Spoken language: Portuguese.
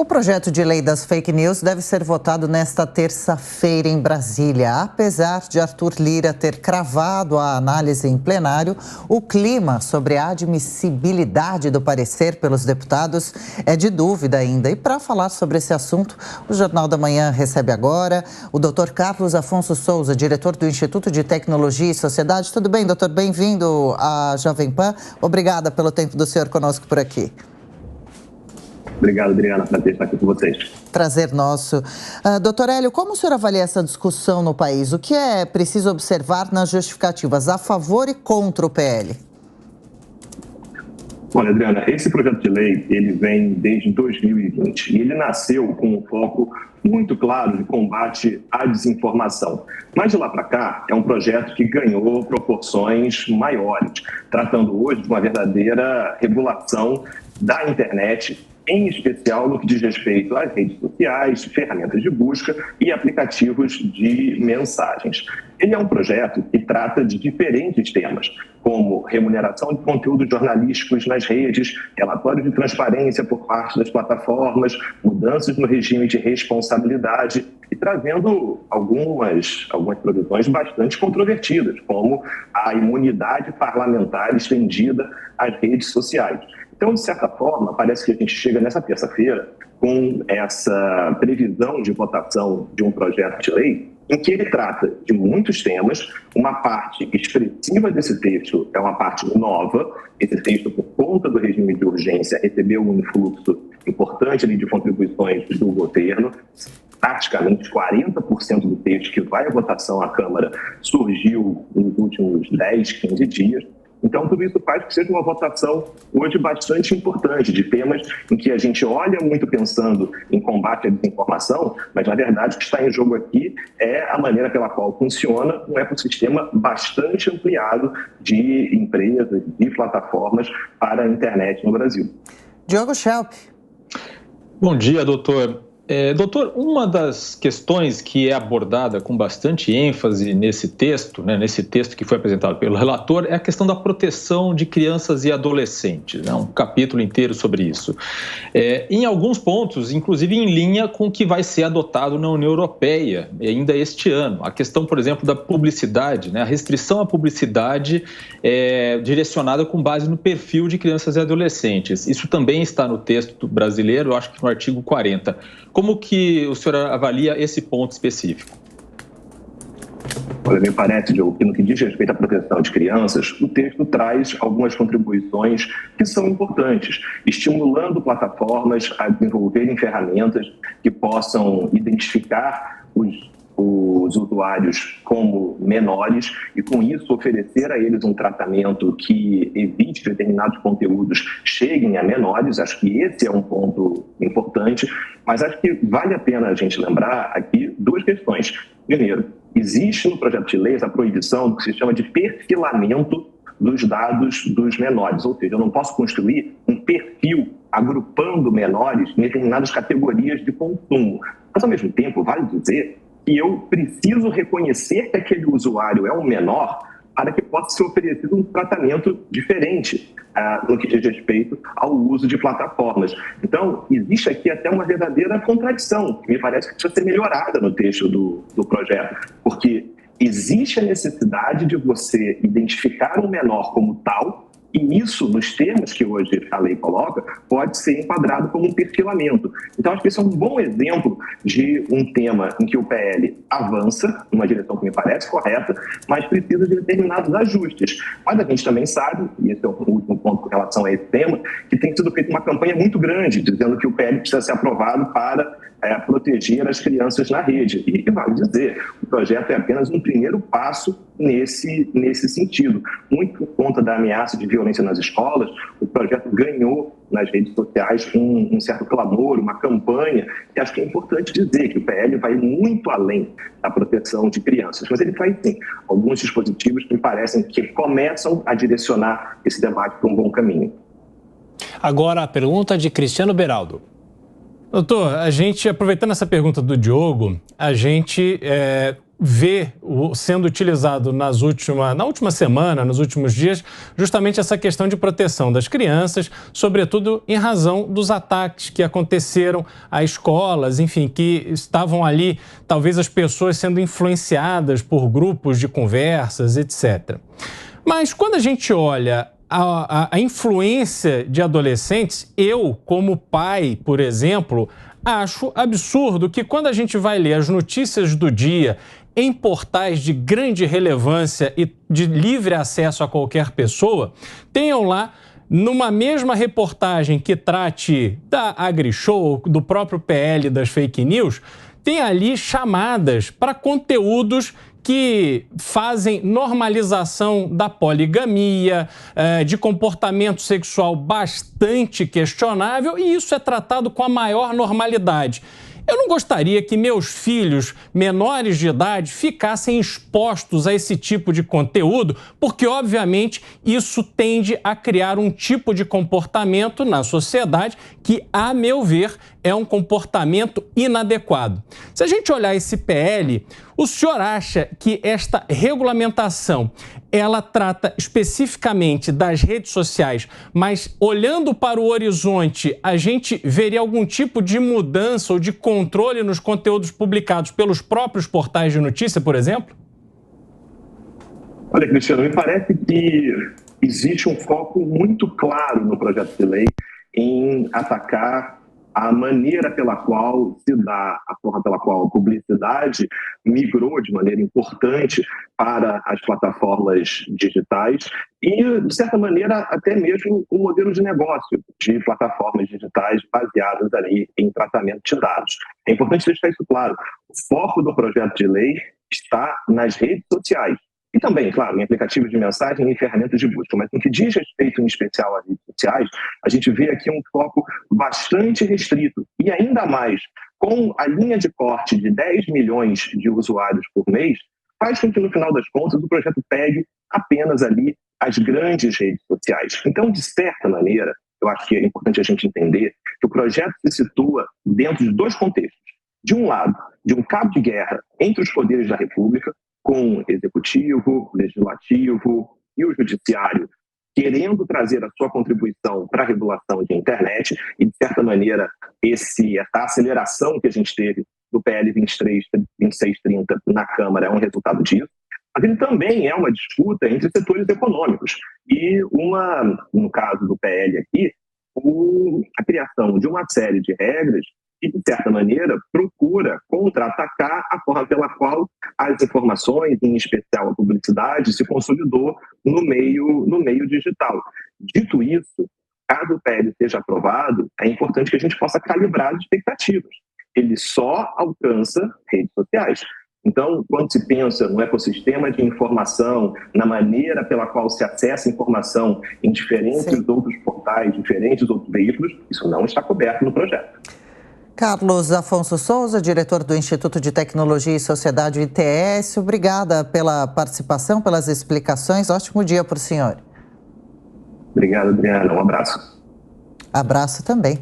O projeto de lei das fake news deve ser votado nesta terça-feira em Brasília. Apesar de Arthur Lira ter cravado a análise em plenário, o clima sobre a admissibilidade do parecer pelos deputados é de dúvida ainda. E para falar sobre esse assunto, o Jornal da Manhã recebe agora o Dr. Carlos Afonso Souza, diretor do Instituto de Tecnologia e Sociedade. Tudo bem, doutor? Bem-vindo à Jovem Pan. Obrigada pelo tempo do senhor conosco por aqui. Obrigado, Adriana, prazer estar aqui com vocês. Prazer nosso. Doutor Hélio, como o senhor avalia essa discussão no país? O que é preciso observar nas justificativas a favor e contra o PL? Olha, Adriana, esse projeto de lei, ele vem desde 2020 e ele nasceu com um foco muito claro de combate à desinformação. Mas de lá para cá, é um projeto que ganhou proporções maiores, tratando hoje de uma verdadeira regulação da internet, em especial no que diz respeito às redes sociais, ferramentas de busca e aplicativos de mensagens. Ele é um projeto que trata de diferentes temas, como remuneração de conteúdos jornalísticos nas redes, relatório de transparência por parte das plataformas, mudanças no regime de responsabilidade e trazendo algumas provisões bastante controvertidas, como a imunidade parlamentar estendida às redes sociais. Então, de certa forma, parece que a gente chega nessa terça-feira com essa previsão de votação de um projeto de lei em que ele trata de muitos temas. Uma parte expressiva desse texto é uma parte nova. Esse texto, por conta do regime de urgência, recebeu um influxo importante ali de contribuições do governo. Praticamente 40% do texto que vai à votação à Câmara surgiu nos últimos 10, 15 dias. Então, tudo isso faz que seja uma votação hoje bastante importante, de temas em que a gente olha muito pensando em combate à desinformação, mas, na verdade, o que está em jogo aqui é a maneira pela qual funciona um ecossistema bastante ampliado de empresas, de plataformas para a internet no Brasil. Diogo Schelp. Bom dia, doutor. Doutor, uma das questões que é abordada com bastante ênfase nesse texto, nesse texto que foi apresentado pelo relator, é a questão da proteção de crianças e adolescentes, um capítulo inteiro sobre isso. Em alguns pontos, inclusive em linha com o que vai ser adotado na União Europeia ainda este ano. A questão, por exemplo, da publicidade, a restrição à publicidade direcionada com base no perfil de crianças e adolescentes. Isso também está no texto brasileiro, eu acho que no artigo 40. Como que o senhor avalia esse ponto específico? Olha, me parece, Diogo, que no que diz respeito à proteção de crianças, o texto traz algumas contribuições que são importantes, estimulando plataformas a desenvolverem ferramentas que possam identificar os usuários como menores e, com isso, oferecer a eles um tratamento que evite que determinados conteúdos cheguem a menores. Acho que esse é um ponto importante, mas acho que vale a pena a gente lembrar aqui duas questões. Primeiro, existe no projeto de lei a proibição do que se chama de perfilamento dos dados dos menores, ou seja, eu não posso construir um perfil agrupando menores em determinadas categorias de consumo. Mas, ao mesmo tempo, vale dizer que eu preciso reconhecer que aquele usuário é um menor para que possa ser oferecido um tratamento diferente no que diz respeito ao uso de plataformas. Então, existe aqui até uma verdadeira contradição, que me parece que precisa ser melhorada no texto do projeto, porque existe a necessidade de você identificar um menor como tal, e isso, nos termos que hoje a lei coloca, pode ser enquadrado como um perfilamento. Então, acho que esse é um bom exemplo de um tema em que o PL avança, numa direção que me parece correta, mas precisa de determinados ajustes. Mas a gente também sabe, e esse é o último ponto com relação a esse tema, que tem sido feita uma campanha muito grande, dizendo que o PL precisa ser aprovado para proteger as crianças na rede. E vale dizer, o projeto é apenas um primeiro passo nesse sentido. Muito por conta da ameaça de violência nas escolas, o projeto ganhou nas redes sociais um certo clamor, uma campanha, e acho que é importante dizer que o PL vai muito além da proteção de crianças, mas ele traz, sim, alguns dispositivos que me parecem que começam a direcionar esse debate para um bom caminho. Agora a pergunta de Cristiano Beraldo. Doutor, aproveitando essa pergunta do Diogo, a gente vê sendo utilizado na última semana, nos últimos dias, justamente essa questão de proteção das crianças, sobretudo em razão dos ataques que aconteceram a escolas, enfim, que estavam ali, talvez as pessoas sendo influenciadas por grupos de conversas, etc. Mas quando a gente olha a influência de adolescentes, eu, como pai, por exemplo, acho absurdo que quando a gente vai ler as notícias do dia em portais de grande relevância e de livre acesso a qualquer pessoa, tenham lá, numa mesma reportagem que trate da AgriShow, do próprio PL das fake news, tem ali chamadas para conteúdos que fazem normalização da poligamia, de comportamento sexual bastante questionável, e isso é tratado com a maior normalidade. Eu não gostaria que meus filhos menores de idade ficassem expostos a esse tipo de conteúdo, porque, obviamente, isso tende a criar um tipo de comportamento na sociedade que, a meu ver, é um comportamento inadequado. Se a gente olhar esse PL, o senhor acha que esta regulamentação, ela trata especificamente das redes sociais, mas olhando para o horizonte, a gente veria algum tipo de mudança ou de controle nos conteúdos publicados pelos próprios portais de notícia, por exemplo? Olha, Cristiano, me parece que existe um foco muito claro no projeto de lei em atacar a maneira pela qual se dá, a forma pela qual a publicidade migrou de maneira importante para as plataformas digitais e, de certa maneira, até mesmo o modelo de negócio de plataformas digitais baseadas ali em tratamento de dados. É importante deixar isso claro. O foco do projeto de lei está nas redes sociais. E também, claro, em aplicativos de mensagem e em ferramentas de busca. Mas no que diz respeito, em especial, às redes sociais, a gente vê aqui um foco bastante restrito. E ainda mais, com a linha de corte de 10 milhões de usuários por mês, faz com que, no final das contas, o projeto pegue apenas ali as grandes redes sociais. Então, de certa maneira, eu acho que é importante a gente entender que o projeto se situa dentro de dois contextos. De um lado, de um cabo de guerra entre os poderes da República, com o executivo, o legislativo e o judiciário querendo trazer a sua contribuição para a regulação de internet e, de certa maneira, essa aceleração que a gente teve do PL 2630 na Câmara é um resultado disso. Mas ele também é uma disputa entre setores econômicos e, no caso do PL aqui, a criação de uma série de regras que, de certa maneira, procura contra-atacar a forma pela qual as informações, em especial a publicidade, se consolidou no meio digital. Dito isso, caso o PL seja aprovado, é importante que a gente possa calibrar as expectativas. Ele só alcança redes sociais. Então, quando se pensa no ecossistema de informação, na maneira pela qual se acessa informação em diferentes outros portais, diferentes outros veículos, isso não está coberto no projeto. Carlos Afonso Souza, diretor do Instituto de Tecnologia e Sociedade, ITS, obrigada pela participação, pelas explicações. Ótimo dia para o senhor. Obrigado, Adriana. Um abraço. Abraço também.